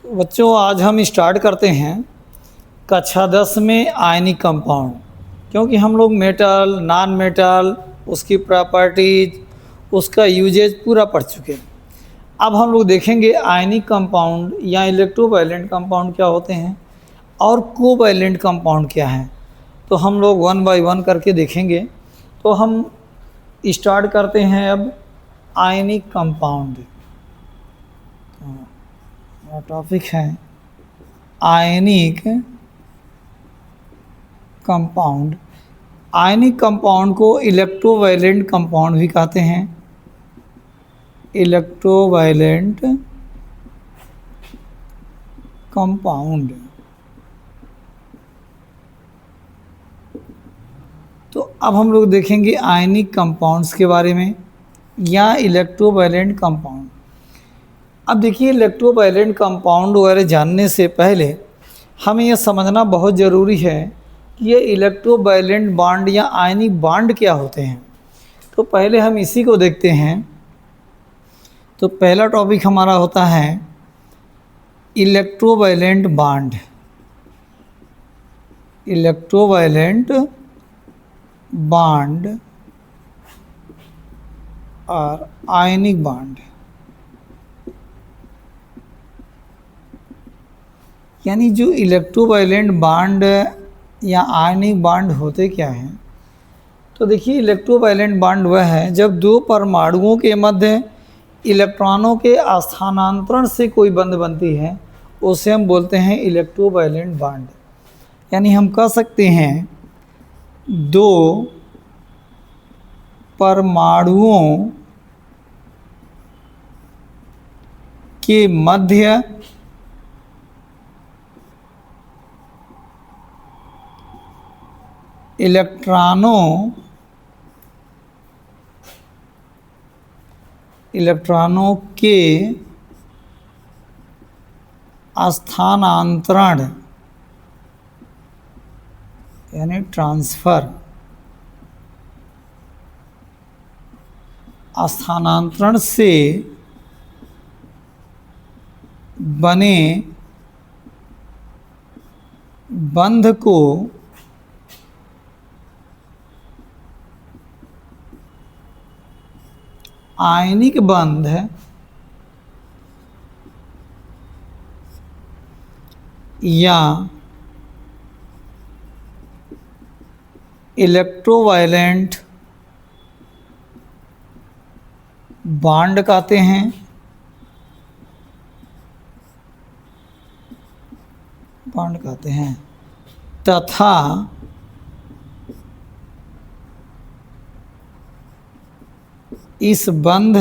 बच्चों आज हम स्टार्ट करते हैं कक्षा 10 में आयनिक कंपाउंड। क्योंकि हम लोग मेटल, नॉन मेटल, उसकी प्रॉपर्टीज, उसका यूजेज पूरा पढ़ चुके हैं। अब हम लोग देखेंगे आयनिक कंपाउंड या इलेक्ट्रोवायलेंट कंपाउंड क्या होते हैं और कोवैलेंट कंपाउंड क्या है। तो हम लोग वन बाय वन करके देखेंगे। तो हम स्टार्ट करते हैं अब आयनिक कंपाउंड। टॉपिक है आयनिक कंपाउंड। आयनिक कंपाउंड को इलेक्ट्रोवायलेंट कंपाउंड भी कहते हैं। इलेक्ट्रोवायलेंट कंपाउंड। तो अब हम लोग देखेंगे आयनिक कंपाउंड्स के बारे में या इलेक्ट्रोवायलेंट कंपाउंड। अब देखिए इलेक्ट्रोवायलेंट कंपाउंड वगैरह जानने से पहले हमें यह समझना बहुत ज़रूरी है कि ये इलेक्ट्रोवायलेंट बॉन्ड या आयनिक बॉन्ड क्या होते हैं। तो पहले हम इसी को देखते हैं। तो पहला टॉपिक हमारा होता है इलेक्ट्रोवायलेंट बॉन्ड। इलेक्ट्रोवायलेंट बॉन्ड और आयनिक बॉन्ड, यानी जो इलेक्ट्रोवायलेंट बॉन्ड या आयनिक बॉन्ड होते क्या हैं। तो देखिए इलेक्ट्रोवायलेंट बॉन्ड वह है जब दो परमाणुओं के मध्य इलेक्ट्रॉनों के स्थानांतरण से कोई बंध बनती है, उसे हम बोलते हैं इलेक्ट्रोवायलेंट बॉन्ड। यानी हम कह सकते हैं दो परमाणुओं के मध्य इलेक्ट्रॉनों के स्थानांतरण यानी ट्रांसफर, स्थानांतरण से बने बंध को आयनिक बंध या इलेक्ट्रोवायलेंट बॉन्ड कहते हैं। बॉन्ड कहते हैं तथा इस बंध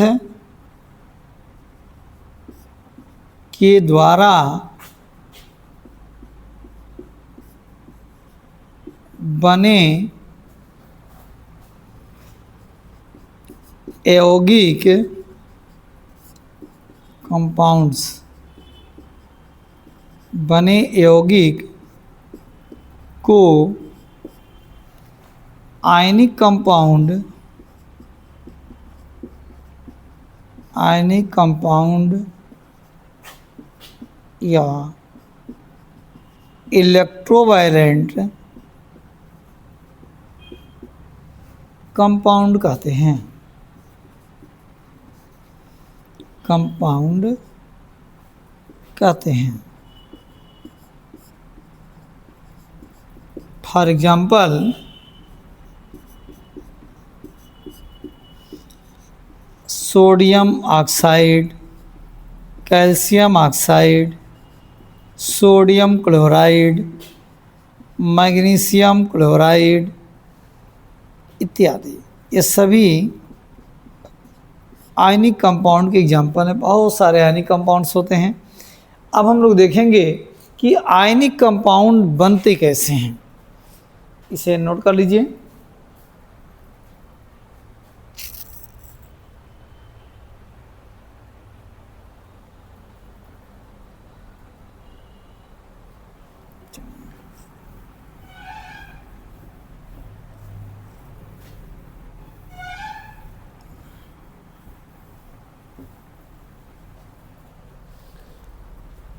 के द्वारा बने यौगिक कंपाउंड्स, बने यौगिक को आयनिक कंपाउंड या इलेक्ट्रोवायलेंट कंपाउंड कहते हैं। कंपाउंड कहते हैं। For example sodium oxide, calcium oxide, sodium chloride, magnesium chloride इत्यादि, ये सभी आयनिक कंपाउंड के एग्जाम्पल हैं। बहुत सारे आयनिक कंपाउंड्स होते हैं। अब हम लोग देखेंगे कि आयनिक कंपाउंड बनते कैसे हैं। इसे नोट कर लीजिए।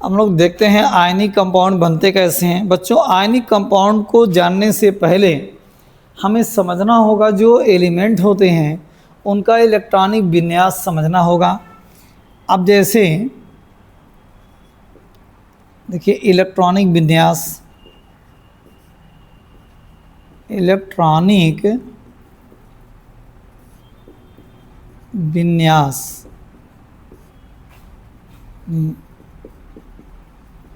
हम लोग देखते हैं आयनिक कंपाउंड बनते कैसे हैं। बच्चों, आयनिक कंपाउंड को जानने से पहले हमें समझना होगा जो एलिमेंट होते हैं उनका इलेक्ट्रॉनिक विन्यास समझना होगा। अब जैसे देखिए इलेक्ट्रॉनिक विन्यास, इलेक्ट्रॉनिक विन्यास,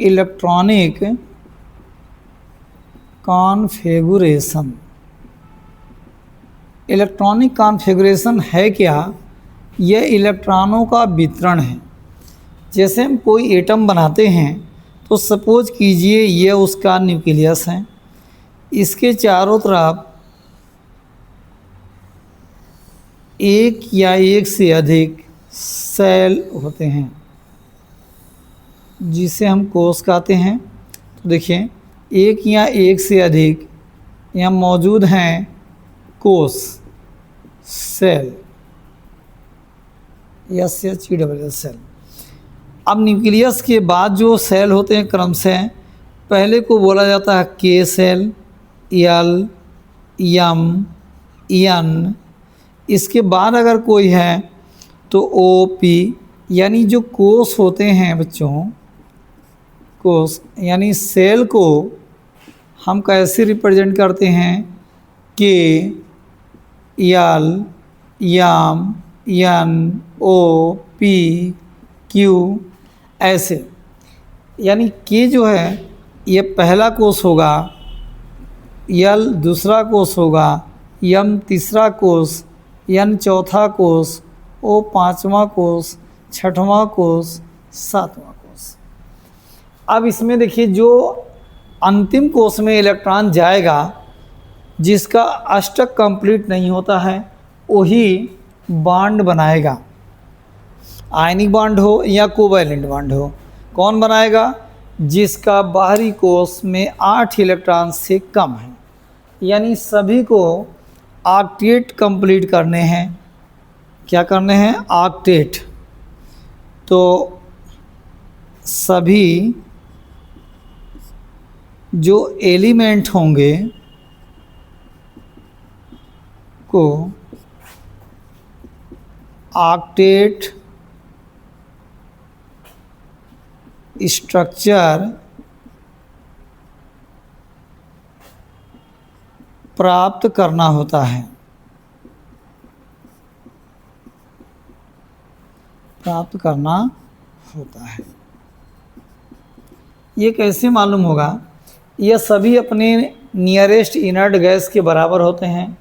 इलेक्ट्रॉनिक कॉन्फ़िगरेशन। इलेक्ट्रॉनिक कॉन्फ़िगरेशन है क्या? यह इलेक्ट्रॉनों का वितरण है। जैसे हम कोई एटम बनाते हैं तो सपोज कीजिए यह उसका न्यूक्लियस है, इसके चारों तरफ एक या एक से अधिक सेल होते हैं जिसे हम कोश कहते हैं। तो देखिए एक या एक से अधिक यहाँ मौजूद हैं कोश, सेल, सेल। अब न्यूक्लियस के बाद जो सेल होते हैं क्रमशः पहले को बोला जाता है के सेल, एल, एम, एन। इसके बाद अगर कोई है तो ओ, पी। यानी जो कोश होते हैं बच्चों, कोश यानी सेल को हम कैसे रिप्रेजेंट करते हैं? के, एल, एम, एन, ओ, पी, क्यू, ऐसे। यानी के जो है ये पहला कोश होगा, एल दूसरा कोश होगा, एम तीसरा कोश, एन चौथा कोश, ओ पांचवा कोश, छठवां कोश, सातवां कोश। अब इसमें देखिए जो अंतिम कोश में इलेक्ट्रॉन जाएगा जिसका अष्टक कंप्लीट नहीं होता है वही बॉन्ड बनाएगा, आयनिक बॉन्ड हो या कोवैलेंट बॉन्ड हो। कौन बनाएगा? जिसका बाहरी कोश में 8 इलेक्ट्रॉन से कम है। यानी सभी को ऑक्टेट कंप्लीट करने हैं। क्या करने हैं? ऑक्टेट। तो सभी जो एलिमेंट होंगे को ऑक्टेट स्ट्रक्चर प्राप्त करना होता है। प्राप्त करना होता है। ये कैसे मालूम होगा? यह सभी अपने नियरेस्ट इनर्ट गैस के बराबर होते हैं।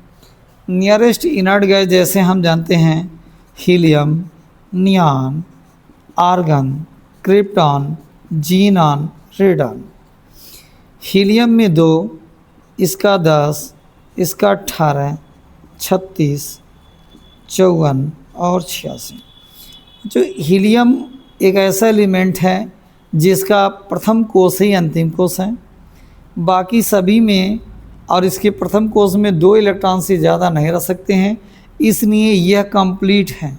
नियरेस्ट इनर्ट गैस जैसे हम जानते हैं helium, neon, argon, krypton, xenon, radon. Helium में 2, इसका 10, इसका 18, 36, 54 और 86। जो हीलियम एक ऐसा एलिमेंट है जिसका प्रथम कोश ही अंतिम कोश है। बाकी सभी में और इसके प्रथम कोश में 2 इलेक्ट्रॉन से ज़्यादा नहीं रह सकते हैं, इसलिए यह कंप्लीट है।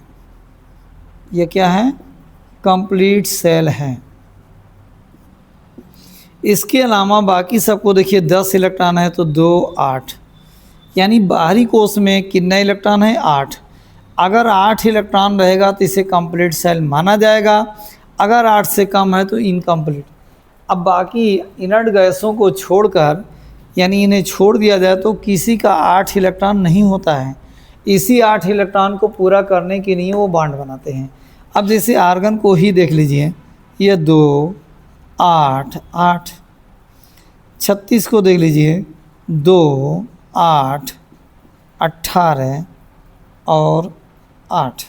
यह क्या है? कंप्लीट सेल है। इसके अलावा बाकी सबको देखिए 10 इलेक्ट्रॉन है तो 2, 8। यानी बाहरी कोश में कितना इलेक्ट्रॉन है? 8। अगर 8 इलेक्ट्रॉन रहेगा तो इसे कंप्लीट सेल माना जाएगा, अगर 8 से कम है तो इनकम्प्लीट। अब बाकी इनर्ट गैसों को छोड़कर यानी इन्हें छोड़ दिया जाए तो किसी का 8 इलेक्ट्रॉन नहीं होता है। इसी 8 इलेक्ट्रॉन को पूरा करने के लिए वो बॉन्ड बनाते हैं। अब जैसे आर्गन को ही देख लीजिए, ये 2, 8, 8। 36 को देख लीजिए, 2, 8, 18 और 8।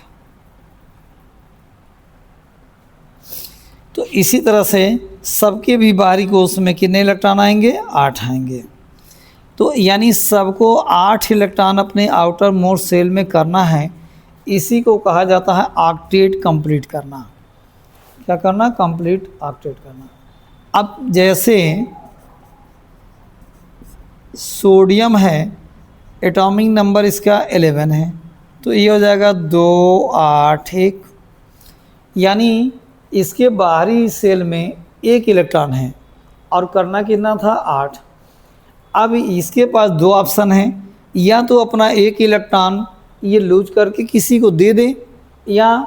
तो इसी तरह से सबके भी बाहरी कोश में कितने इलेक्ट्रॉन आएंगे? 8 आएंगे। तो यानी सबको 8 इलेक्ट्रॉन अपने आउटर मोस्ट सेल में करना है। इसी को कहा जाता है ऑक्टेट कंप्लीट करना। क्या करना? कंप्लीट ऑक्टेट करना। अब जैसे सोडियम है, एटॉमिक नंबर इसका 11 है, तो ये हो जाएगा 2, 8, 1। यानी इसके बाहरी सेल में एक इलेक्ट्रॉन है और करना कितना था 8। अब इसके पास दो ऑप्शन हैं, या तो अपना एक इलेक्ट्रॉन ये लूज करके किसी को दे दे, या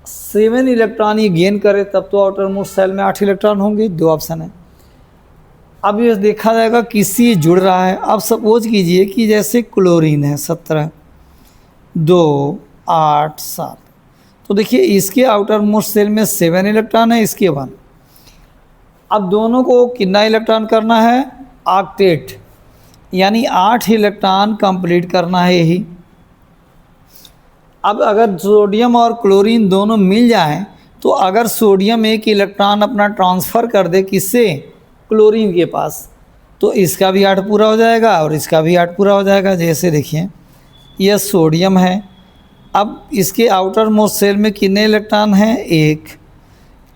7 इलेक्ट्रॉन ये गेन करे, तब तो आउटर मोस्ट शेल में 8 इलेक्ट्रॉन होंगे। दो ऑप्शन है। अब ये देखा जाएगा किससे जुड़ रहा है। अब सपोज कीजिए कि जैसे क्लोरीन है 17, 2, 8, 7, तो देखिए इसके आउटर मोस्ट शेल में 7 इलेक्ट्रॉन है, इसके 1। अब दोनों को कितना इलेक्ट्रॉन करना है, ऑक्टेट, यानी 8 इलेक्ट्रॉन कंप्लीट करना है यही। अब अगर सोडियम और क्लोरीन दोनों मिल जाएं, तो अगर सोडियम एक इलेक्ट्रॉन अपना ट्रांसफ़र कर दे किससे, क्लोरीन के पास, तो इसका भी 8 पूरा हो जाएगा और इसका भी 8 पूरा हो जाएगा। जैसे देखिए यह सोडियम है, अब इसके आउटर मोस्ट शेल में कितने इलेक्ट्रॉन हैं, 1,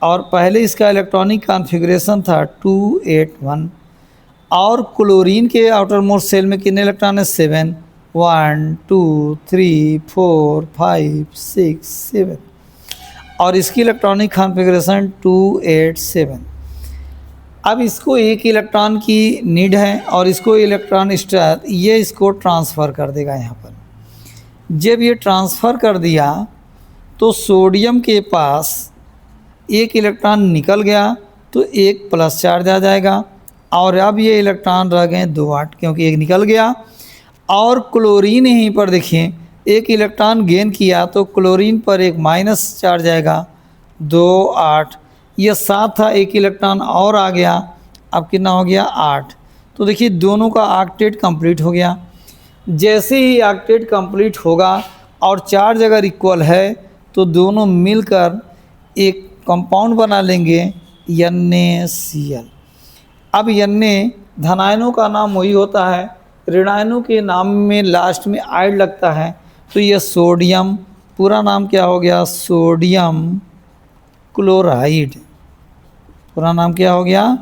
और पहले इसका इलेक्ट्रॉनिक कॉन्फ़िगरेशन था 2, 8, 1, और क्लोरीन के आउटर मोस्ट शेल में कितने इलेक्ट्रॉन है, 7, 1, 2, 3, 4, 5, 6, 7, और इसकी इलेक्ट्रॉनिक कॉन्फ़िगरेशन 2, 8, 7। अब इसको एक इलेक्ट्रॉन की नीड है और इसको इलेक्ट्रॉन स्टार ये इसको ट्रांसफ़र कर देगा यहाँ पर। जब ये ट्रांसफ़र कर दिया तो सोडियम के पास एक इलेक्ट्रॉन निकल गया, तो एक प्लस चार्ज आ जाएगा, और अब ये इलेक्ट्रॉन रह गए 2, 8, क्योंकि एक निकल गया। और क्लोरीन यहीं पर देखिए एक इलेक्ट्रॉन गेन किया, तो क्लोरीन पर एक माइनस चार्ज आएगा, 2, 8, ये 7 था, एक इलेक्ट्रॉन और आ गया, अब कितना हो गया 8। तो देखिए दोनों का ऑक्टेट कंप्लीट हो गया। जैसे ही ऑक्टेट कंप्लीट होगा और चार्ज अगर इक्वल है, तो दोनों मिलकर एक कंपाउंड बना लेंगे NaCl। अब Na धनायनों का नाम वही होता है, ऋणायनों के नाम में लास्ट में आइड लगता है, तो यह सोडियम, पूरा नाम क्या हो गया, सोडियम क्लोराइड। पूरा नाम क्या हो गया,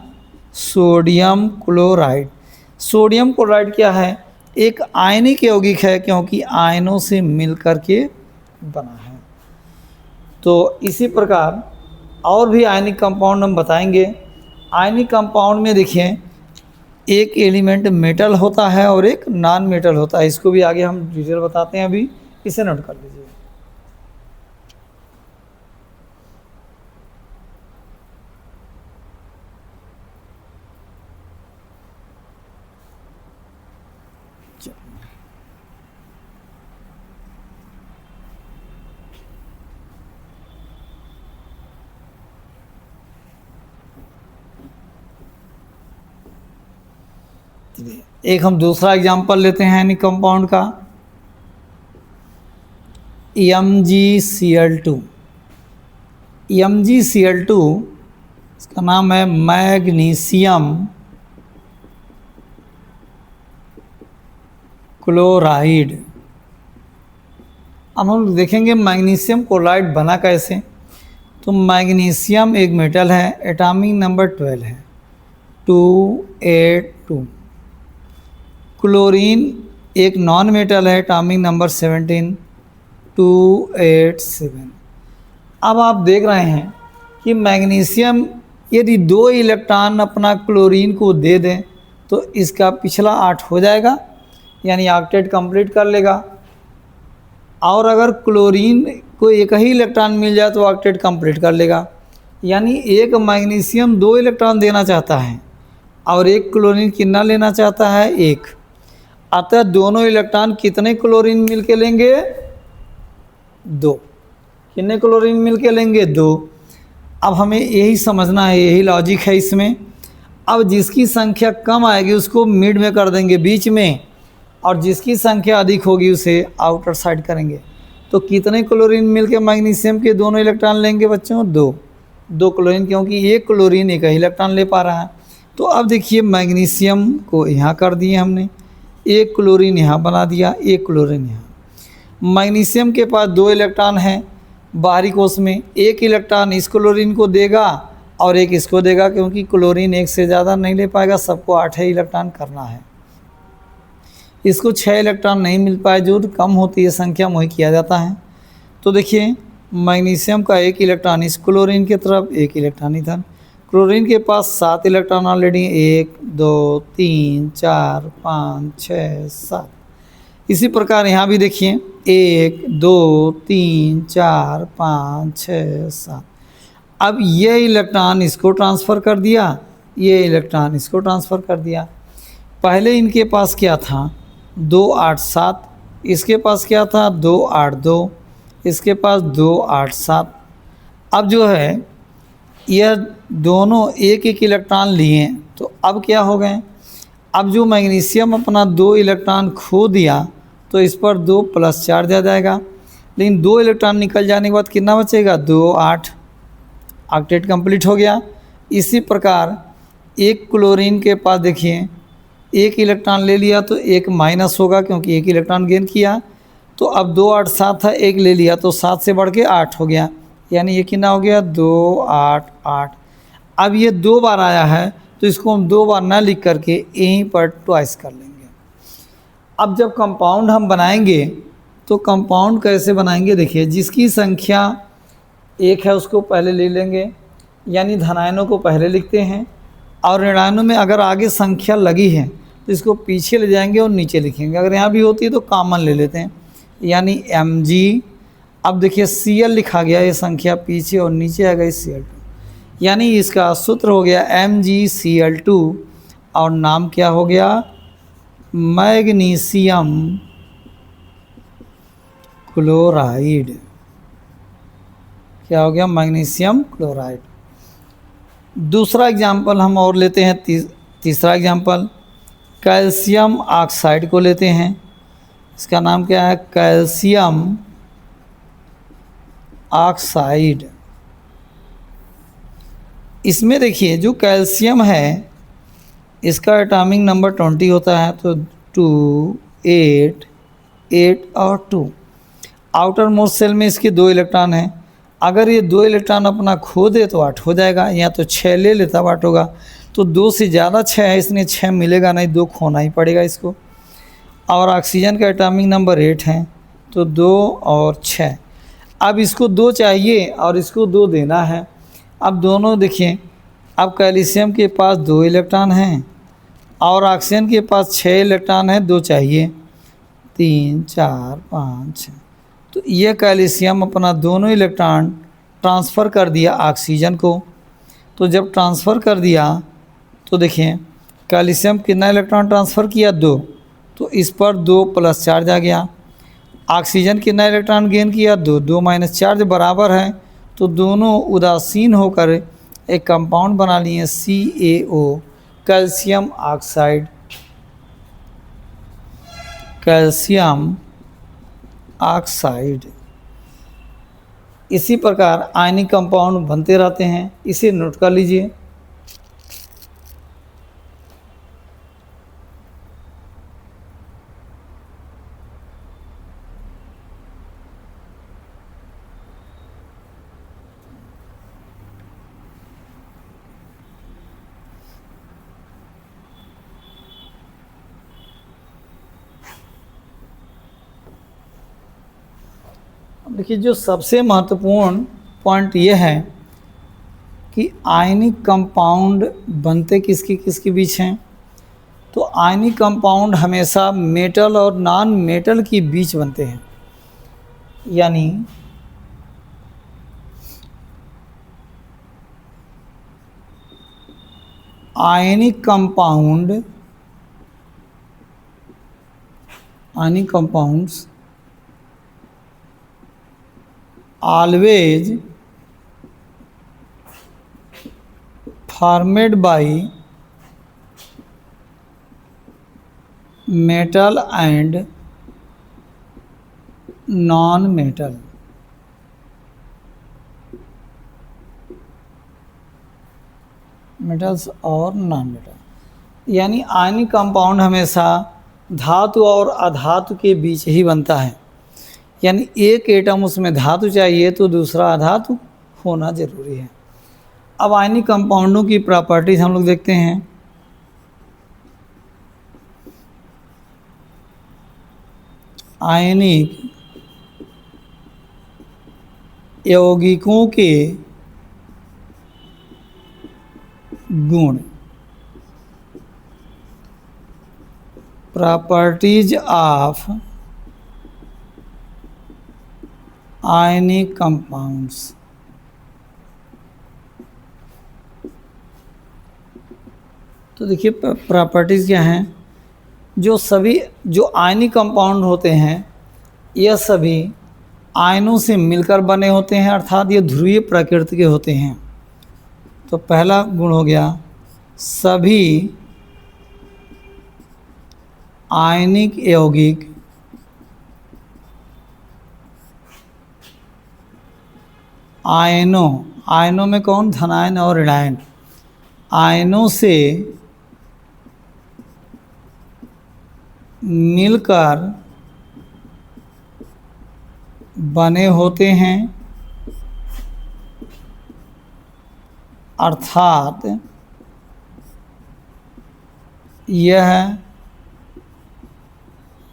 सोडियम क्लोराइड। सोडियम क्लोराइड क्या है, एक आयनिक यौगिक है, क्योंकि आयनों से मिल कर के बना है। तो इसी प्रकार और भी आयनिक कंपाउंड हम बताएंगे। आयनिक कंपाउंड में देखिए एक एलिमेंट मेटल होता है और एक नॉन मेटल होता है, इसको भी आगे हम डिटेल बताते हैं, अभी इसे नोट कर लीजिए। एक हम दूसरा एग्जांपल लेते हैं यानी कंपाउंड का, MgCl2। MgCl2 इसका नाम है मैग्नीशियम क्लोराइड। अब हम देखेंगे मैग्नीशियम क्लोराइड बना कैसे। तो मैग्नीशियम एक मेटल है, एटॉमिक नंबर 12 है, 282। क्लोरीन एक नॉन मेटल है, एटॉमिक नंबर 17, 287। अब आप देख रहे हैं कि मैग्नीशियम यदि 2 इलेक्ट्रॉन अपना क्लोरीन को दे दें, तो इसका पिछला 8 हो जाएगा, यानी ऑक्टेट कंप्लीट कर लेगा। और अगर क्लोरीन को एक ही इलेक्ट्रॉन मिल जाए तो ऑक्टेट कंप्लीट कर लेगा। यानी एक मैग्नीशियम 2 इलेक्ट्रॉन देना चाहता है और एक क्लोरीन कितना लेना चाहता है, 1। अतः दोनों इलेक्ट्रॉन कितने क्लोरीन मिल के लेंगे, 2। कितने क्लोरीन मिल के लेंगे, 2। अब हमें यही समझना है, यही लॉजिक है इसमें। अब जिसकी संख्या कम आएगी उसको मिड में कर देंगे, बीच में, और जिसकी संख्या अधिक होगी उसे आउटर साइड करेंगे। तो कितने क्लोरीन मिलके मैग्नीशियम के दोनों इलेक्ट्रॉन लेंगे बच्चों, 2 क्लोरीन, क्योंकि एक क्लोरीन एक ही इलेक्ट्रॉन ले पा रहा है। तो अब देखिए मैग्नीशियम को यहाँ कर दिए हमने, एक क्लोरीन यहाँ बना दिया, एक क्लोरीन यहाँ। मैग्नीशियम के पास 2 इलेक्ट्रॉन हैं बाहरी कोश में, एक इलेक्ट्रॉन इस क्लोरीन को देगा और एक इसको देगा, क्योंकि क्लोरीन एक से ज़्यादा नहीं ले पाएगा, सबको 8 इलेक्ट्रॉन करना है। इसको 6 इलेक्ट्रॉन नहीं मिल पाए, जो कम होती है संख्या वही किया जाता है। तो देखिए मैग्नीशियम का एक इलेक्ट्रॉन इस क्लोरीन की तरफ, एक इलेक्ट्रॉन इधर। क्लोरीन के पास 7 इलेक्ट्रॉन ऑलरेडी, 1 2 3 4 5 6 7। इसी प्रकार यहाँ भी देखिए 1 2 3 4 5 6 7। अब ये इलेक्ट्रॉन इसको ट्रांसफ़र कर दिया, ये इलेक्ट्रॉन इसको ट्रांसफ़र कर दिया। पहले इनके पास क्या था 2 8 7, इसके पास क्या था 2 8 2, इसके पास 2 8 7। अब जो है यह दोनों एक एक इलेक्ट्रॉन लिए, तो अब क्या हो गए, अब जो मैग्नीशियम अपना 2 इलेक्ट्रॉन खो दिया तो इस पर 2 प्लस चार्ज आ जाएगा, लेकिन 2 इलेक्ट्रॉन निकल जाने के बाद कितना बचेगा 2 8, ऑक्टेट कंप्लीट हो गया। इसी प्रकार एक क्लोरीन के पास देखिए एक इलेक्ट्रॉन ले लिया तो एक माइनस होगा क्योंकि एक इलेक्ट्रॉन गेन किया, तो अब 2 8 7 था, एक ले लिया तो 7 से बढ़ के 8 हो गया, यानी ये कितना हो गया 2 8 8। अब ये 2 बार आया है तो इसको हम 2 बार ना लिख करके यहीं पर ट्वाइस कर लेंगे। अब जब कंपाउंड हम बनाएंगे तो कंपाउंड कैसे बनाएंगे, देखिए जिसकी संख्या 1 है उसको पहले ले लेंगे, यानी धनायनों को पहले लिखते हैं, और ऋणायनों में अगर आगे संख्या लगी है तो इसको पीछे ले जाएंगे और नीचे लिखेंगे। अगर यहाँ भी होती है तो कॉमन ले लेते हैं, यानी Mg। अब देखिए Cl लिखा गया, ये संख्या पीछे और नीचे आ गई Cl2, यानी इसका सूत्र हो गया MgCl2 और नाम क्या हो गया मैग्नीशियम क्लोराइड। क्या हो गया मैग्नीशियम क्लोराइड। दूसरा एग्जाम्पल हम और लेते हैं, तीसरा एग्जाम्पल कैल्शियम ऑक्साइड को लेते हैं। इसका नाम क्या है कैल्शियम ऑक्साइड। इसमें देखिए जो कैल्शियम है इसका एटॉमिक नंबर 20 होता है, तो 2 8 8 और 2। आउटर मोस्ट सेल में इसके 2 इलेक्ट्रॉन हैं, अगर ये 2 इलेक्ट्रॉन अपना खो दे तो 8 हो जाएगा, या तो 6 ले ले तब 8 होगा। तो 2 से ज़्यादा 6 है इसलिए 6 मिलेगा नहीं, 2 खोना ही पड़ेगा इसको। और ऑक्सीजन का एटॉमिक नंबर 8 है, तो 2 और 6। अब इसको 2 चाहिए और इसको 2 देना है। अब दोनों देखिए, अब कैल्शियम के पास 2 इलेक्ट्रॉन हैं और ऑक्सीजन के पास 6 इलेक्ट्रॉन हैं, 2 चाहिए, 3 4 5 6। तो ये कैल्शियम अपना दोनों इलेक्ट्रॉन ट्रांसफ़र कर दिया ऑक्सीजन को। तो जब ट्रांसफ़र कर दिया तो देखिए कैल्शियम कितना इलेक्ट्रॉन ट्रांसफ़र किया 2, तो इस पर 2 प्लस चार्ज आ गया। ऑक्सीजन कितना इलेक्ट्रॉन गेन किया 2, 2 माइनस चार्ज बराबर है, तो दोनों उदासीन होकर एक कंपाउंड बना लिए CaO calcium oxide, calcium oxide. इसी प्रकार आयनिक कंपाउंड बनते रहते हैं, इसे नोट कर लीजिए। देखिए जो सबसे महत्वपूर्ण पॉइंट ये है कि आयनिक कंपाउंड बनते किसके किसके बीच हैं। तो आयनिक कंपाउंड हमेशा मेटल और नॉन मेटल के बीच बनते हैं, यानी ionic compounds always formed by metal and non-metal। Metals और नॉन मेटल, यानी आयनिक कंपाउंड हमेशा धातु और अधातु के बीच ही बनता है, यानी एक एटम उसमें धातु चाहिए तो दूसरा अधातु होना जरूरी है। अब आयनिक कंपाउंडों की प्रॉपर्टीज हम लोग देखते हैं। आयनिक यौगिकों के गुण। Properties of ionic compounds. तो देखिए प्रॉपर्टीज़ क्या हैं, जो आयनिक कंपाउंड होते हैं यह सभी आयनों से मिलकर बने होते हैं, अर्थात ये ध्रुवीय प्रकृति के होते हैं। तो पहला गुण हो गया, सभी आयनिक यौगिक आयनों में कौन, धनायन और ऋणायन, आयनों से मिलकर बने होते हैं, अर्थात यह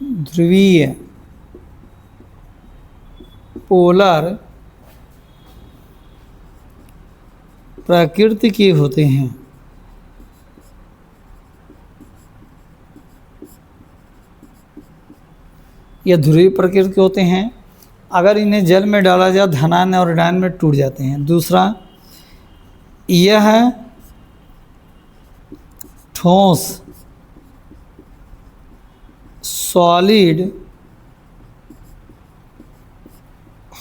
ध्रुवीय पोलर प्रकृति के होते हैं। यह ध्रुवीय प्रकृति के होते हैं, अगर इन्हें जल में डाला जाए धनायन और ऋणायन में टूट जाते हैं। दूसरा, यह ठोस सॉलिड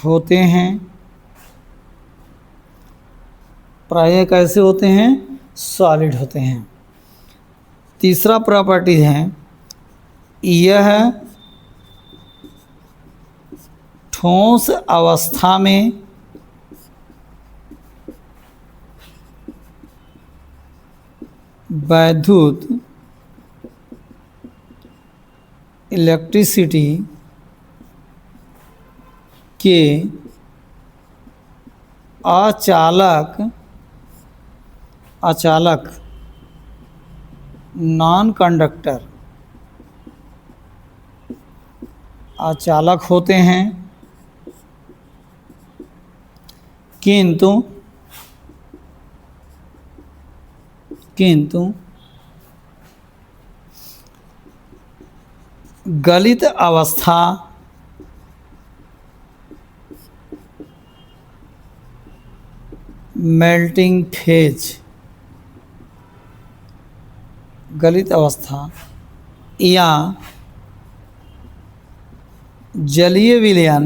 होते हैं। प्रायः कैसे होते हैं, सॉलिड होते हैं। तीसरा प्रॉपर्टी है, यह ठोस अवस्था में वैद्युत इलेक्ट्रिसिटी के अचालक नॉन कंडक्टर अचालक होते हैं, किंतु गलित अवस्था मेल्टिंग फेज, गलित अवस्था या जलीय विलयन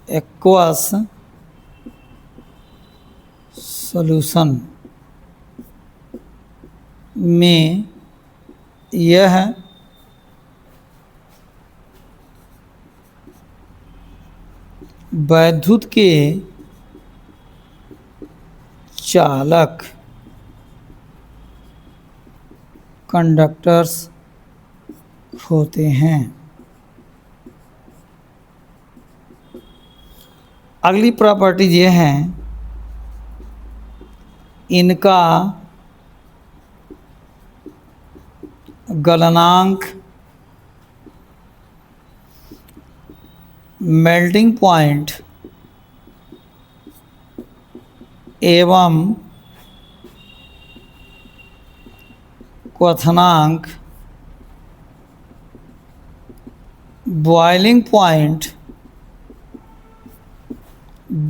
एक्वस सॉल्यूशन में यह वैद्युत के चालक कंडक्टर्स होते हैं। अगली प्रॉपर्टीज ये हैं, इनका गलनांक, मेल्टिंग पॉइंट एवं क्वथनांक, बॉइलिंग पॉइंट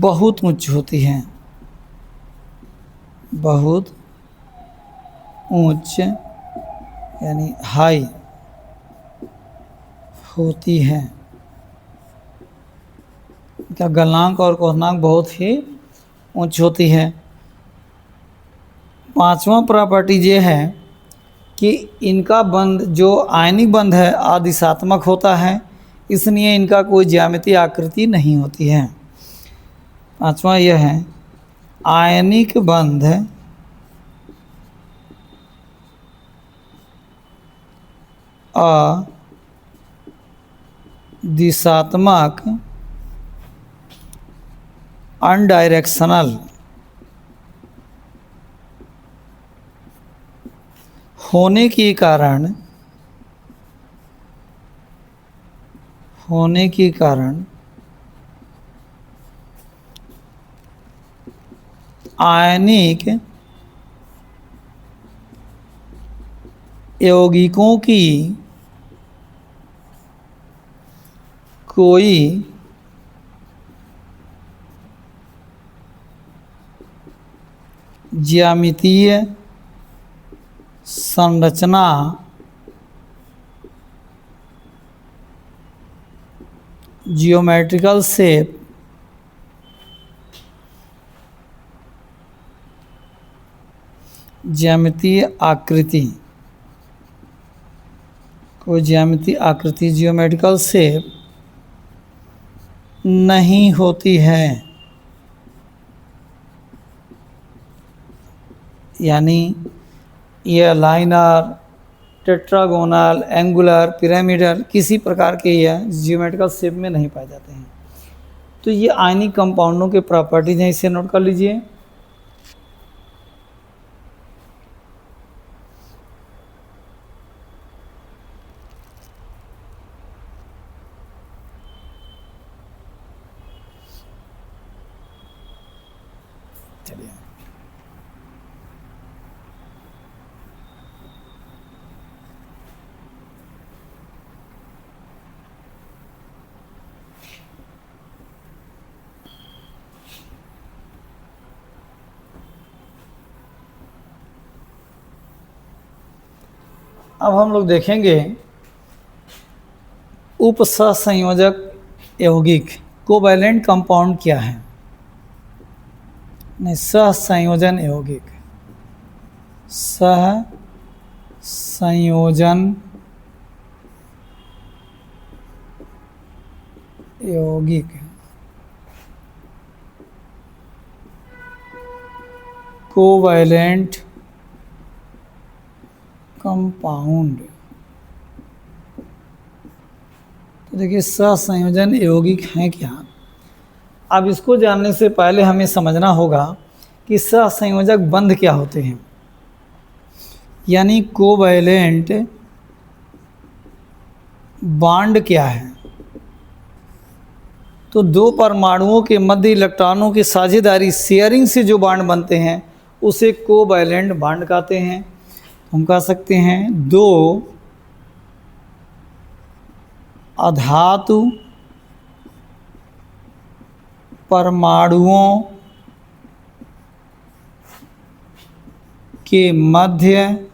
बहुत उच्च होती हैं, बहुत उच्च यानी हाई होती हैं। इनका गलनांक और क्वथनांक बहुत ही उच्च होती है। पांचवा प्रॉपर्टी ये है कि इनका बंध जो आयनिक बंध है अदिशात्मक होता है, इसलिए इनका कोई ज्यामितीय आकृति नहीं होती है। पांचवा यह है, आयनिक बंध अदिशात्मक अनडायरेक्शनल होने के कारण आयनिक यौगिकों की कोई ज्यामितीय संरचना जियोमेट्रिकल शेप ज्यामितीय आकृति कोई ज्यामितीय आकृति जियोमेट्रिकल शेप नहीं होती है, यानी यह लाइनर, टेट्रागोनल, एंगुलर, पिरामिडल किसी प्रकार के यह जियोमेट्रिकल शेप में नहीं पाए जाते हैं। तो ये आयनिक कंपाउंडों के प्रॉपर्टीज हैं, इसे नोट कर लीजिए। चलिए अब हम लोग देखेंगे उपसहसंयोजक यौगिक कोवैलेंट कंपाउंड क्या है। नहीं, सहसंयोजन यौगिक, सहसंयोजन यौगिक कोवैलेंट कंपाउंड। तो देखिए सहसंयोजन यौगिक हैं क्या। अब इसको जानने से पहले हमें समझना होगा कि सहसंयोजक बंध क्या होते हैं, यानी कोवैलेंट बॉन्ड क्या है। तो दो परमाणुओं के मध्य इलेक्ट्रॉनों की साझेदारी शेयरिंग से जो बॉन्ड बनते हैं उसे कोवैलेंट बॉन्ड कहते हैं। हम कह सकते हैं दो अधातु परमाणुओं के मध्य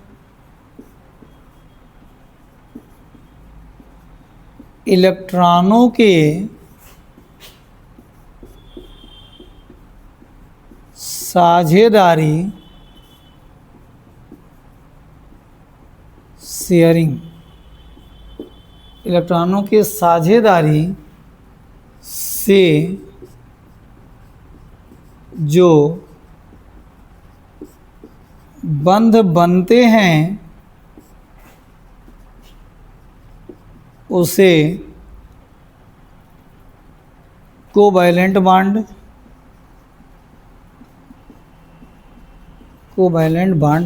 इलेक्ट्रॉनों के साझेदारी शेयरिंग, इलेक्ट्रॉनों के साझेदारी से जो बंध बनते हैं उसे कोवैलेंट बॉन्ड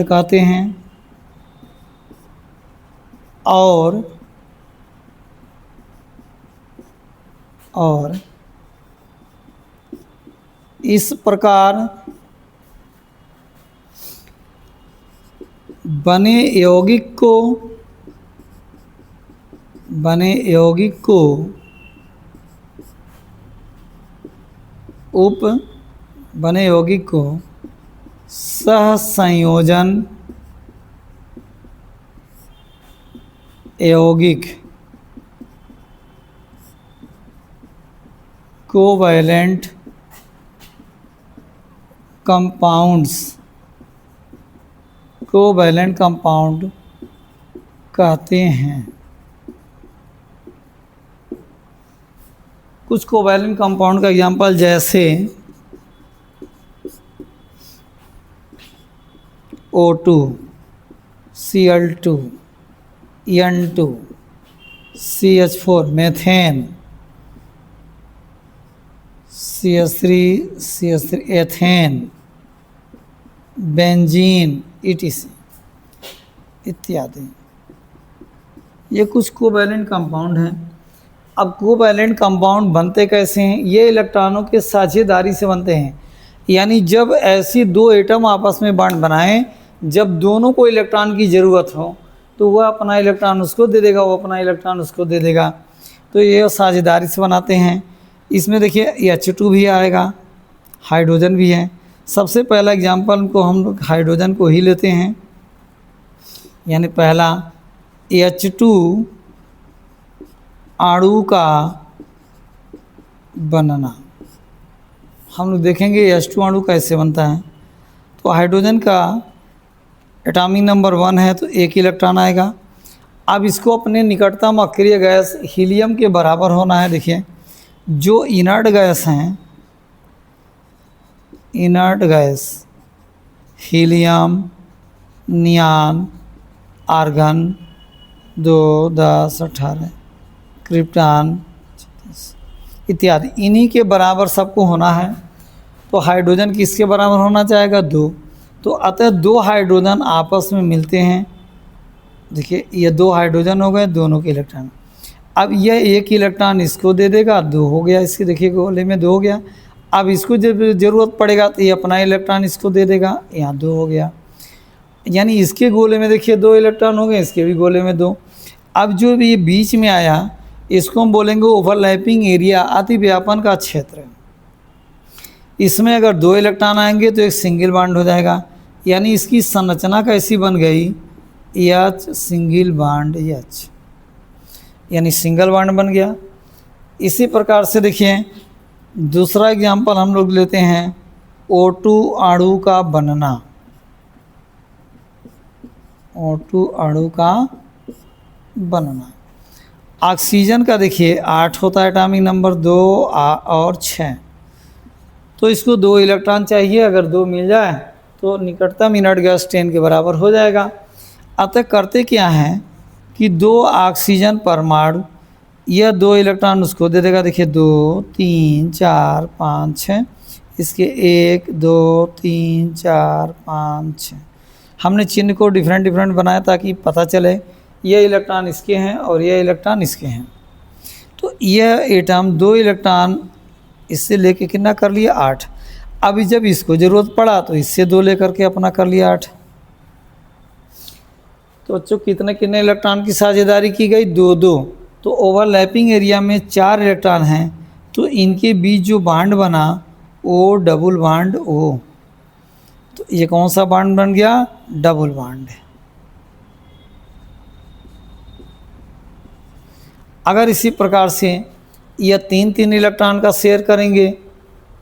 कहते हैं। और इस प्रकार बने यौगिक को सहसंयोजन यौगिक कोवैलेंट कंपाउंड कहते हैं। कुछ कोवैलेंट कंपाउंड का एग्जांपल जैसे O2, Cl2, N2, CH4 methane, CH3 ethane, benzene etc इत्यादि। ये कुछ कोवैलेंट कंपाउंड हैं। अब कोवैलेंट कंपाउंड बनते कैसे हैं? ये इलेक्ट्रॉनों के साझेदारी से बनते हैं, यानी जब ऐसी दो एटम आपस में बॉन्ड बनाएं, जब दोनों को इलेक्ट्रॉन की ज़रूरत हो तो वह अपना इलेक्ट्रॉन उसको दे देगा, वो अपना इलेक्ट्रॉन उसको दे देगा। तो ये साझेदारी से बनाते हैं। इसमें देखिए H2 भी आएगा, हाइड्रोजन भी है। सबसे पहला एग्जाम्पल को हम लोग हाइड्रोजन को ही लेते हैं, यानी पहला H2 अणु का बनना। हम लोग देखेंगे H2 अणु कैसे बनता है। तो हाइड्रोजन का एटॉमिक नंबर 1 है तो एक इलेक्ट्रॉन आएगा। अब इसको अपने निकटतम अक्रिय गैस हीलियम के बराबर होना है। देखिए जो इनर्ट गैस हैं, inert gas helium, neon, argon 2, 10, 18, krypton इत्यादि, इन्हीं के बराबर सबको होना है। तो हाइड्रोजन किसके बराबर होना चाहेगा? 2। तो अतः 2 हाइड्रोजन आपस में मिलते हैं। देखिए ये 2 हाइड्रोजन हो गए, दोनों के इलेक्ट्रॉन। अब यह एक इलेक्ट्रॉन इसको दे देगा, 2 हो गया। इसके देखिए गोले में 2 हो गया। अब इसको जब ज़रूरत पड़ेगा तो ये अपना इलेक्ट्रॉन इसको दे देगा, यहाँ 2 हो गया। यानी इसके गोले में देखिए 2 इलेक्ट्रॉन हो गए, इसके भी गोले में 2। अब जो भी ये बीच में आया इसको हम बोलेंगे ओवरलैपिंग एरिया, अतिव्यापन का क्षेत्र। इसमें अगर 2 इलेक्ट्रॉन आएंगे तो एक सिंगल बॉन्ड हो जाएगा। यानी इसकी संरचना कैसी बन गई? H सिंगल बॉन्ड H, यानी सिंगल बॉन्ड बन गया। इसी प्रकार से देखिए दूसरा एग्जाम्पल हम लोग लेते हैं O2 अणु का बनना। O2 अणु का बनना। ऑक्सीजन का देखिए 8 होता है एटॉमिक नंबर, 2 और 6। तो इसको 2 इलेक्ट्रॉन चाहिए। अगर 2 मिल जाए तो निकटतम इनर्ट गैस 10 के बराबर हो जाएगा। अतः करते क्या हैं कि 2 ऑक्सीजन परमाणु, यह 2 इलेक्ट्रॉन उसको दे देगा। देखिए 2, 3, 4, 5, 6, इसके 1, 2, 3, 4, 5, 6। हमने चिन्ह को डिफरेंट बनाया ताकि पता चले ये इलेक्ट्रॉन इसके हैं और ये इलेक्ट्रॉन इसके हैं। तो यह एटम 2 इलेक्ट्रॉन इससे लेके कितना कर लिया? 8। अभी जब इसको ज़रूरत पड़ा तो इससे 2 लेकर के अपना कर लिया 8। तो बच्चों कितने कितने इलेक्ट्रॉन की साझेदारी की गई? 2-2। तो ओवरलैपिंग एरिया में 4 इलेक्ट्रॉन हैं, तो इनके बीच जो बॉन्ड बना वो डबल बॉन्ड O। तो ये कौन सा बॉन्ड बन गया? Double bond. अगर इसी प्रकार से यह 3-3 इलेक्ट्रॉन का शेयर करेंगे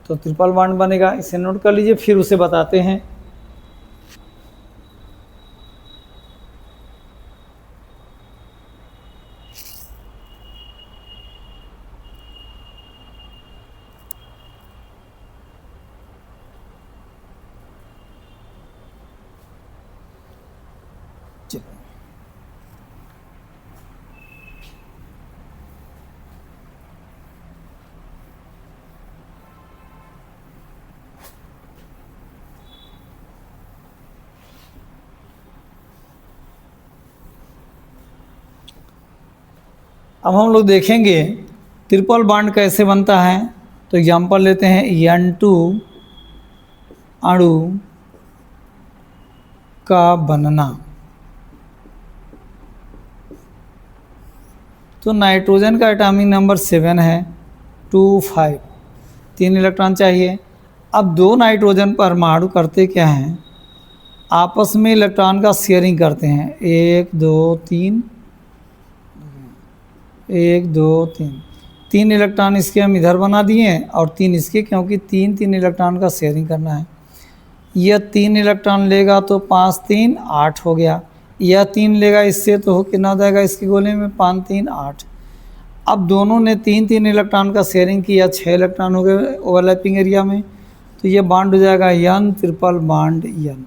तो ट्रिपल बॉन्ड बनेगा। इसे नोट कर लीजिए, फिर उसे बताते हैं। अब हम लोग देखेंगे ट्रिपल बॉन्ड कैसे बनता है। तो एग्जांपल लेते हैं N2 अणु का बनना। तो नाइट्रोजन का एटॉमिक नंबर 7 है, 2, 5, 3 इलेक्ट्रॉन चाहिए। अब 2 नाइट्रोजन परमाणु करते क्या हैं? आपस में इलेक्ट्रॉन का शेयरिंग करते हैं। 1, 2, 3, 1, 2, 3, 3 इलेक्ट्रॉन इसके हम इधर बना दिए और 3 इसके, क्योंकि 3-3 इलेक्ट्रॉन का शेयरिंग करना है। यह 3 इलेक्ट्रॉन लेगा तो 5, 3, 8 हो गया। यह 3 लेगा इससे तो कितना हो जाएगा इसके गोले में? 5, 3, 8। अब दोनों ने 3-3 इलेक्ट्रॉन का शेयरिंग किया, 6 इलेक्ट्रॉन हो गए ओवरलैपिंग एरिया में। तो ये बॉन्ड हो जाएगा N ट्रिपल बॉन्ड N,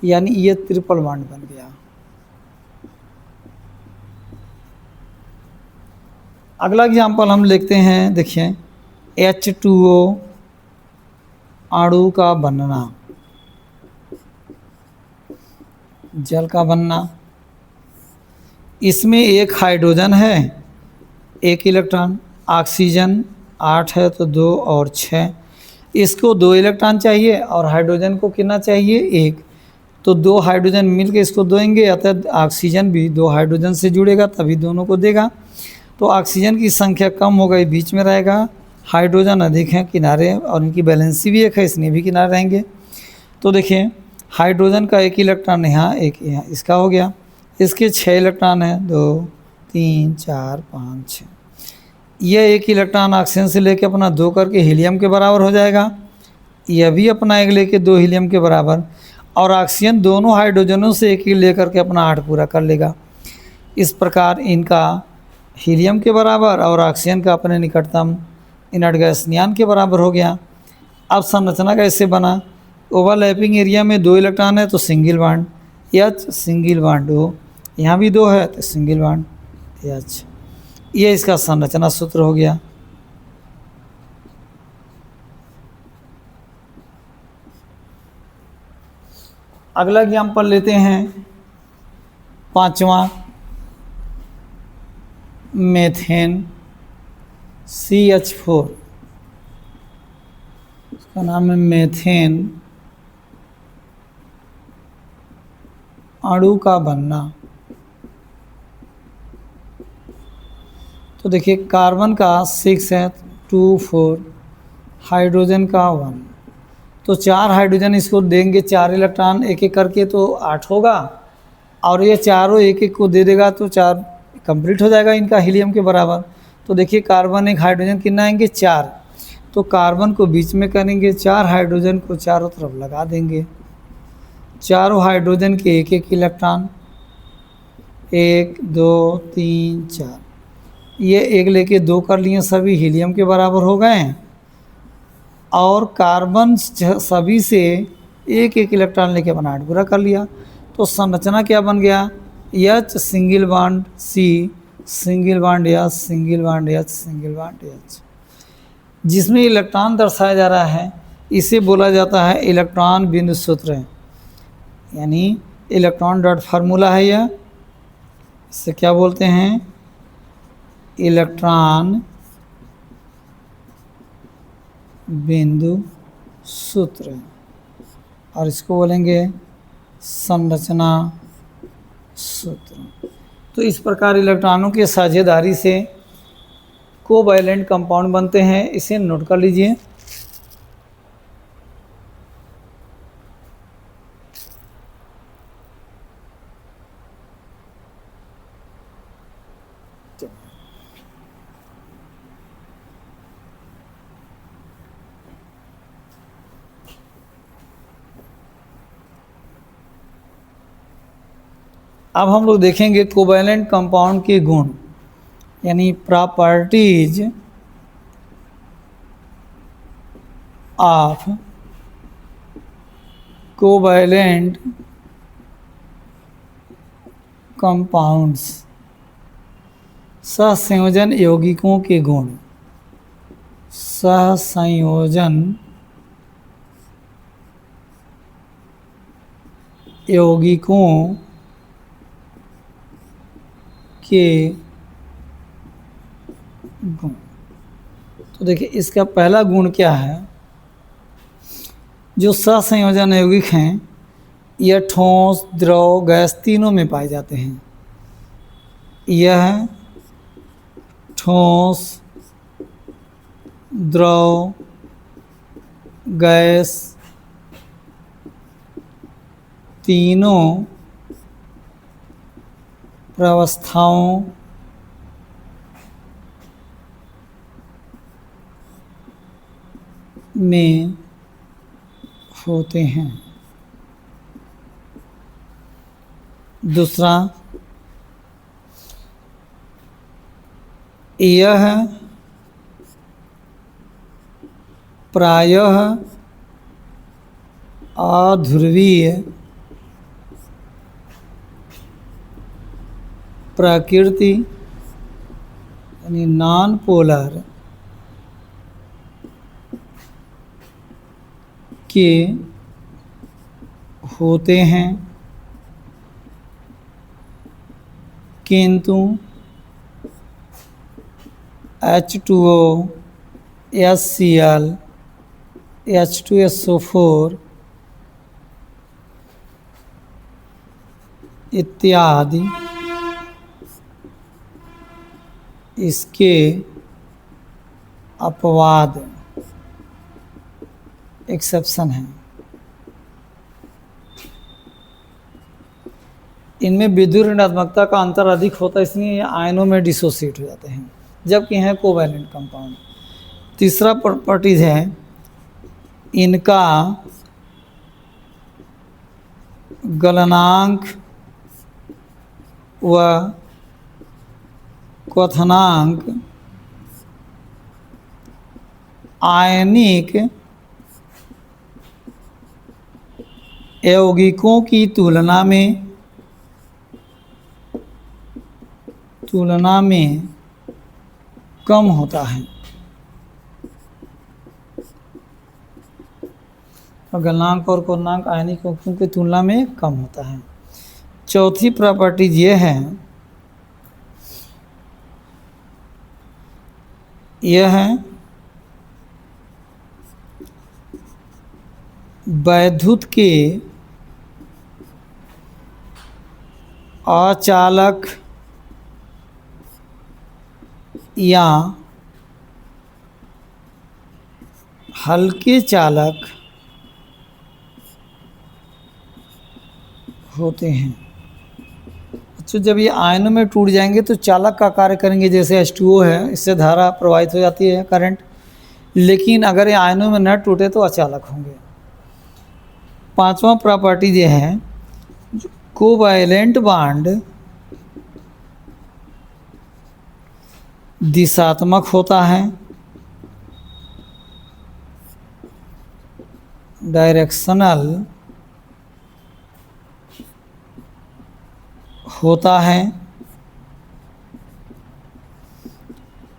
यानी ये ट्रिपल बॉन्ड बन गया। अगला एग्जाम्पल हम लिखते हैं, देखिए H2O अणु का बनना, जल का बनना। इसमें एक हाइड्रोजन है, 1 इलेक्ट्रॉन, ऑक्सीजन 8 है तो 2 और 6। इसको 2 इलेक्ट्रॉन चाहिए और हाइड्रोजन को कितना चाहिए, 1। तो 2 हाइड्रोजन मिलकर इसको देंगे, अतः ऑक्सीजन भी 2 हाइड्रोजन से जुड़ेगा तभी दोनों को देगा। तो ऑक्सीजन की संख्या कम हो गई, बीच में रहेगा, हाइड्रोजन अधिक है किनारे और इनकी बैलेंसी भी 1 है, इसलिए भी किनारे रहेंगे। तो देखिए हाइड्रोजन का 1 इलेक्ट्रॉन यहाँ, 1 यहाँ, इसका हो गया। इसके 6 इलेक्ट्रॉन हैं, 2 3 4 5 6। यह 1 इलेक्ट्रॉन ऑक्सीजन से लेके अपना 2 करके हीलियम के बराबर हो जाएगा। यह भी अपना 1 लेके 2 हीलियम के बराबर, और ऑक्सीजन दोनों हाइड्रोजनों से 1 लेकर के अपना 8 पूरा कर लेगा। इस प्रकार इनका हीलियम के बराबर और ऑक्सीजन का अपने निकटतम इनर्ट गैस नियान के बराबर हो गया। अब संरचना कैसे बना, ओवरलैपिंग एरिया में 2 इलेक्ट्रॉन है तो single bond H, single bond O, यहाँ भी 2 है तो सिंगल बॉन्ड H। ये इसका संरचना सूत्र हो गया। अगला एग्जाम्पल लेते हैं 5वां, मेथेन CH4, उसका नाम है मेथेन अणु का बनना। तो देखिए कार्बन का 6 है, 2 4, हाइड्रोजन का 1। तो 4 हाइड्रोजन इसको देंगे, 4 इलेक्ट्रॉन 1 करके तो 8 होगा, और ये चारों 1 को दे देगा तो 4 कंप्लीट हो जाएगा इनका हीलियम के बराबर। तो देखिए कार्बन 1 हाइड्रोजन कितना आएंगे, 4। तो कार्बन को बीच में करेंगे, 4 हाइड्रोजन को चारों तरफ लगा देंगे। चारों हाइड्रोजन के 1 इलेक्ट्रॉन, 1 2 3 4, ये 1 लेके 2 कर लिए, सभी हीलियम के बराबर हो गए हैं। और कार्बन सभी से 1 इलेक्ट्रॉन लेके अपना 8 पूरा कर लिया। तो संरचना क्या बन गया, H single bond C, single bond H, single bond H, single bond H। जिसमें इलेक्ट्रॉन दर्शाया जा रहा है इसे बोला जाता है इलेक्ट्रॉन बिंदु सूत्र, यानी इलेक्ट्रॉन डॉट फार्मूला है यह। इसे क्या बोलते हैं, इलेक्ट्रॉन बिंदु सूत्र, और इसको बोलेंगे संरचना सूत्र। तो इस प्रकार इलेक्ट्रॉनों की साझेदारी से कोवैलेंट कंपाउंड बनते हैं, इसे नोट कर लीजिए। अब हम लोग देखेंगे कोवैलेंट कंपाउंड के गुण, यानी प्रॉपर्टीज ऑफ कोवैलेंट कंपाउंड्स, सहसंयोजन यौगिकों के गुण। सहसंयोजन यौगिकों के गुण। तो देखिए इसका पहला गुण क्या है, जो सहसंयोजन यौगिक हैं यह ठोस, द्रव, गैस तीनों में पाए जाते हैं। यह ठोस, द्रव, गैस तीनों प्रावस्थाओं में होते हैं। दूसरा, यह प्रायः अध्रुवीय प्रकृति, यानी नॉन पोलर के होते हैं, किंतु H2O, HCl H2SO4 इत्यादि इसके अपवाद एक्सेप्शन हैं। इनमें विद्युत ऋणात्मकता का अंतर अधिक होता है, इसलिए ये आयनों में डिसोसिएट हो जाते हैं, जबकि हैं कोवैलेंट कंपाउंड। तीसरा प्रॉपर्टीज है इनका गलनांक व क्वथनांक आयनिक यौगिकों की तुलना में कम होता है और गलनांक और क्वथनांक आयनिक यौगिकों की तुलना में कम होता है। चौथी प्रॉपर्टीज ये है, यह है वैद्युत के अचालक या हल्के चालक होते हैं। तो जब ये आयनों में टूट जाएंगे तो चालक का कार्य करेंगे, जैसे H2O है, इससे धारा प्रवाहित हो जाती है, करंट। लेकिन अगर ये आयनों में न टूटे तो अचालक होंगे। पांचवा प्रॉपर्टी ये है, कोवैलेंट बॉन्ड दिशात्मक होता है, डायरेक्शनल होता है,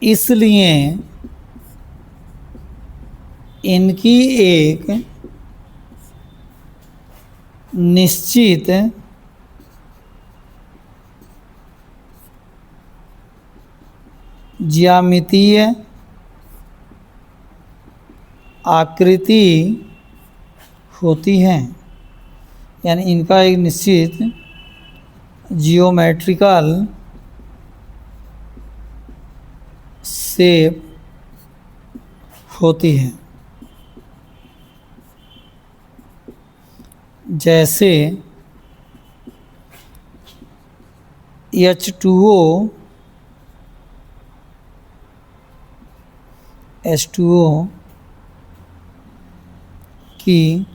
इसलिए इनकी एक निश्चित ज्यामितीय आकृति होती है, यानी इनका एक निश्चित जियोमेट्रिकल शेप होती है। जैसे H2O H2O की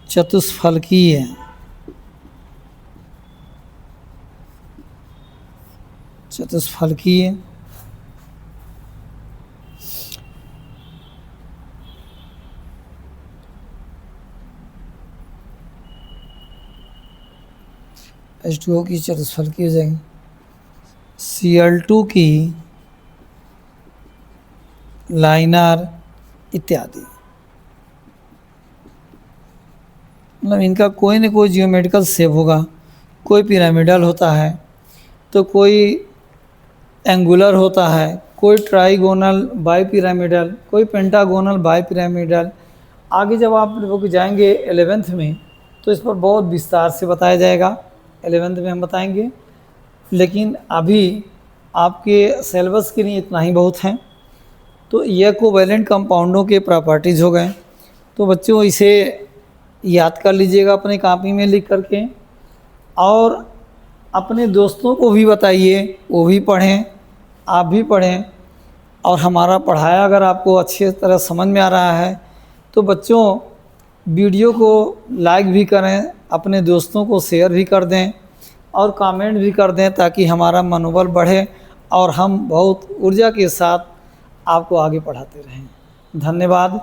चतुष्फलकीय H2O की चतुष्फलकीय हो जाएगी, Cl2 की लाइनर इत्यादि। मतलब इनका कोई न कोई जियोमेट्रिकल शेप होगा, कोई पिरामिडल होता है तो कोई एंगुलर होता है, कोई ट्राइगोनल बाई पिरामिडल, कोई पेंटागोनल बाई पिरामिडल। आगे जब आप लोग जाएंगे 11th में तो इस पर बहुत विस्तार से बताया जाएगा, 11th में हम बताएंगे। लेकिन अभी आपके सिलेबस के लिए इतना ही बहुत है। तो यह कोवैलेंट कंपाउंडों के प्रॉपर्टीज़ हो गए। तो बच्चों इसे याद कर लीजिएगा अपने कॉपी में लिख करके, और अपने दोस्तों को भी बताइए, वो भी पढ़ें, आप भी पढ़ें। और हमारा पढ़ाया अगर आपको अच्छी तरह समझ में आ रहा है तो बच्चों वीडियो को लाइक भी करें, अपने दोस्तों को शेयर भी कर दें और कमेंट भी कर दें, ताकि हमारा मनोबल बढ़े और हम बहुत ऊर्जा के साथ आपको आगे पढ़ाते रहें। धन्यवाद।